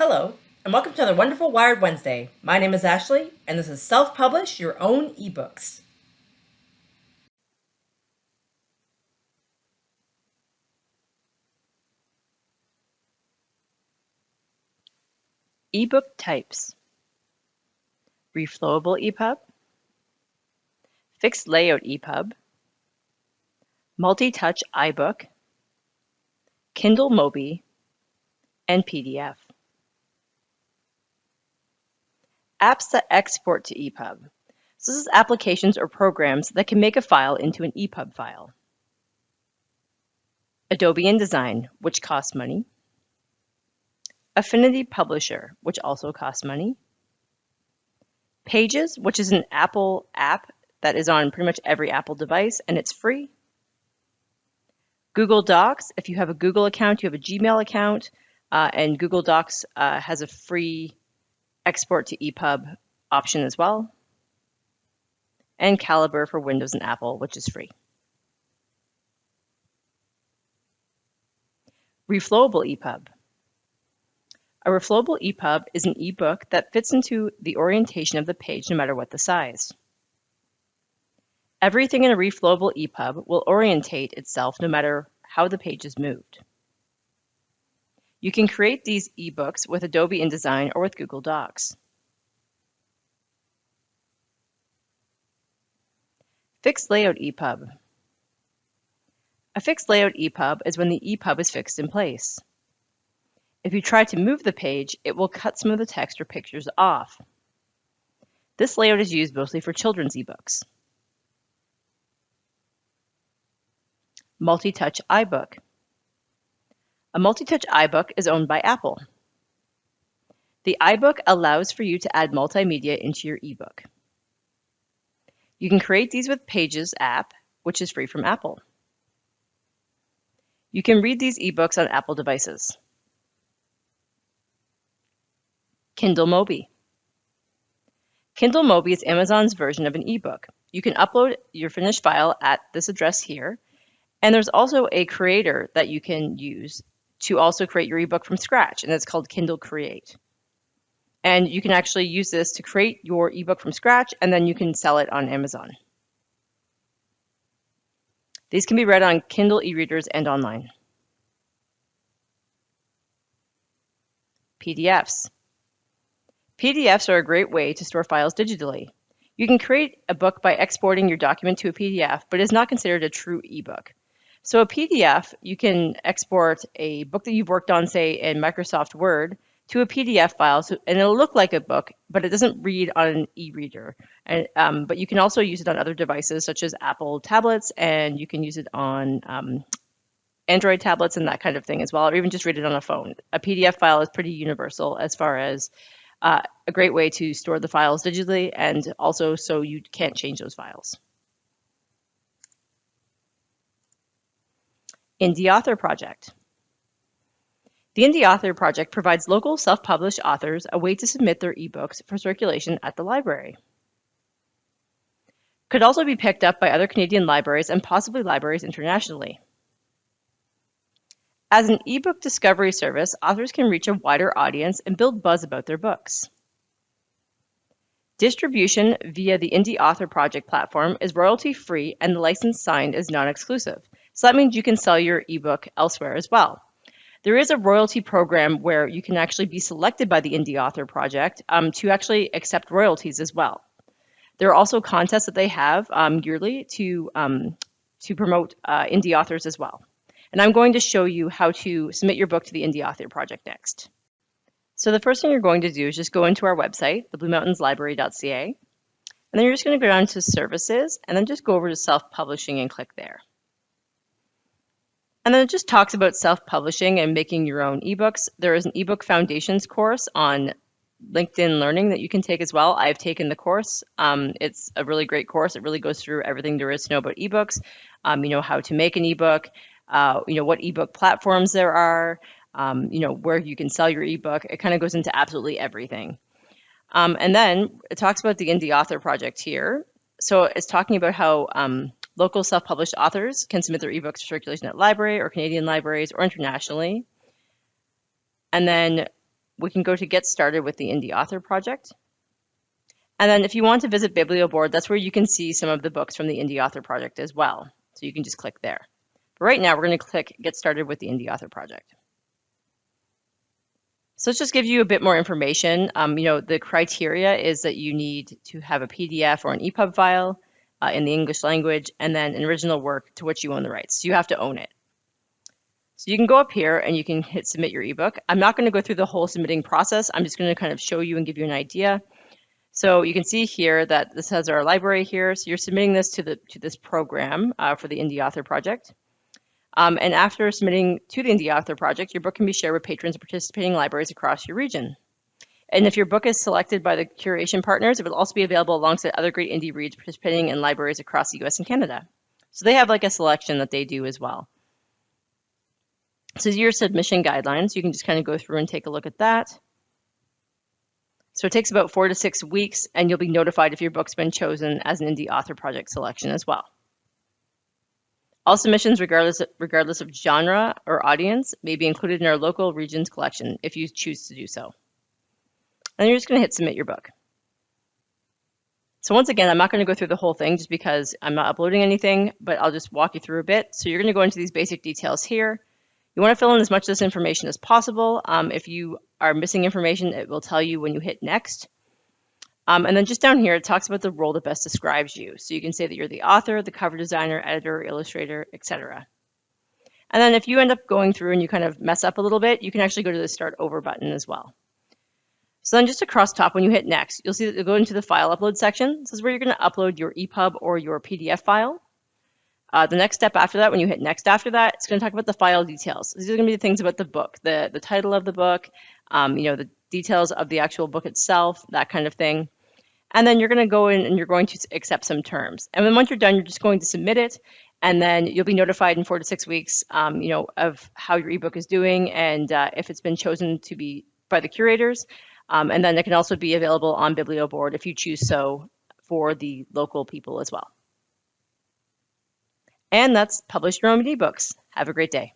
Hello, and welcome to another wonderful Wired Wednesday. My name is Ashley, and this is Self-Publish Your Own eBooks. eBook types: Reflowable epub, Fixed layout epub, Multitouch iBook, KindleMoby, and PDF. Apps that export to epub. So this is applications or programs that can make a file into an epub file. Adobe InDesign, which costs money. Affinity Publisher, which also costs money. Pages, which is an Apple app that is on pretty much every Apple device, and it's free. Google Docs, if you have a Google account, you have a Gmail account, and Google Docs has a free export to EPUB option as well. And Calibre for Windows and Apple, which is free. Reflowable EPUB. A reflowable EPUB is an ebook that fits into the orientation of the page no matter what the size. Everything in a reflowable EPUB will orientate itself no matter how the page is moved. You can create these ebooks with Adobe InDesign or with Google Docs. Fixed layout EPUB. A fixed layout EPUB is when the EPUB is fixed in place. If you try to move the page, it will cut some of the text or pictures off. This layout is used mostly for children's ebooks. Multitouch iBook. A multi-touch iBook is owned by Apple. The iBook allows for you to add multimedia into your ebook. You can create these with Pages app, which is free from Apple. You can read these ebooks on Apple devices. KindleMoby. KindleMoby is Amazon's version of an ebook. You can upload your finished file at this address here, and there's also a creator that you can use to also create your ebook from scratch, and it's called Kindle Create. And you can actually use this to create your ebook from scratch, and then you can sell it on Amazon. These can be read on Kindle e-readers and online. PDFs. PDFs are a great way to store files digitally. You can create a book by exporting your document to a PDF, but it is not considered a true ebook. So a PDF, you can export a book that you've worked on, say, in Microsoft Word, to a PDF file, and it'll look like a book, but it doesn't read on an e-reader. But you can also use it on other devices, such as Apple tablets, and you can use it on Android tablets and that kind of thing as well, or even just read it on a phone. A PDF file is pretty universal as far as a great way to store the files digitally, and also so you can't change those files. Indie Author Project. The Indie Author Project provides local self-published authors a way to submit their ebooks for circulation at the library. Could also be picked up by other Canadian libraries and possibly libraries internationally. As an ebook discovery service, authors can reach a wider audience and build buzz about their books. Distribution via the Indie Author Project platform is royalty-free, and the license signed is non-exclusive. So that means you can sell your ebook elsewhere as well. There is a royalty program where you can actually be selected by the Indie Author Project to actually accept royalties as well. There are also contests that they have yearly to promote indie authors as well. And I'm going to show you how to submit your book to the Indie Author Project next. So the first thing you're going to do is just go into our website, thebluemountains.library.ca, and then you're just going to go down to Services, and then just go over to Self-Publishing and click there. And then it just talks about self-publishing and making your own ebooks. There is an ebook foundations course on LinkedIn Learning that you can take as well. I've taken the course. It's a really great course. It really goes through everything there is to know about ebooks. How to make an ebook, what ebook platforms there are, where you can sell your ebook. It kind of goes into absolutely everything. And then it talks about the Indie Author Project here. So it's talking about how local self-published authors can submit their ebooks for circulation at library or Canadian libraries or internationally. And then we can go to Get Started with the Indie Author Project. And then if you want to visit BiblioBoard, that's where you can see some of the books from the Indie Author Project as well. So you can just click there. But right now, we're going to click Get Started with the Indie Author Project. So let's just give you a bit more information. The criteria is that you need to have a PDF or an EPUB file in the English language, and then an original work to which you own the rights. So you have to own it. So you can go up here and you can hit submit your ebook. I'm not going to go through the whole submitting process. I'm just going to kind of show you and give you an idea. So you can see here that this has our library here. So you're submitting this to this program for the Indie Author Project. And after submitting to the Indie Author Project, your book can be shared with patrons of participating libraries across your region. And if your book is selected by the curation partners, it will also be available alongside other great indie reads participating in libraries across the US and Canada. So they have like a selection that they do as well. So your submission guidelines, you can just kind of go through and take a look at that. So it takes about 4 to 6 weeks, and you'll be notified if your book's been chosen as an Indie Author Project selection as well. All submissions, regardless of genre or audience, may be included in our local region's collection if you choose to do so. And you're just going to hit submit your book. So once again, I'm not going to go through the whole thing just because I'm not uploading anything, but I'll just walk you through a bit. So you're going to go into these basic details here. You want to fill in as much of this information as possible. If you are missing information, it will tell you when you hit next. And then just down here, it talks about the role that best describes you. So you can say that you're the author, the cover designer, editor, illustrator, etc. And then if you end up going through and you kind of mess up a little bit, you can actually go to the Start Over button as well. So then just across top, when you hit next, you'll see that you'll go into the file upload section. This is where you're going to upload your EPUB or your PDF file. The next step after that, when you hit next after that, it's going to talk about the file details. These are going to be the things about the book, the title of the book, the details of the actual book itself, that kind of thing. And then you're going to go in and you're going to accept some terms. And then once you're done, you're just going to submit it. And then you'll be notified in 4 to 6 weeks, of how your ebook is doing and if it's been chosen to be by the curators. And then it can also be available on BiblioBoard if you choose so for the local people as well. And that's Publish Your Own eBooks. Have a great day.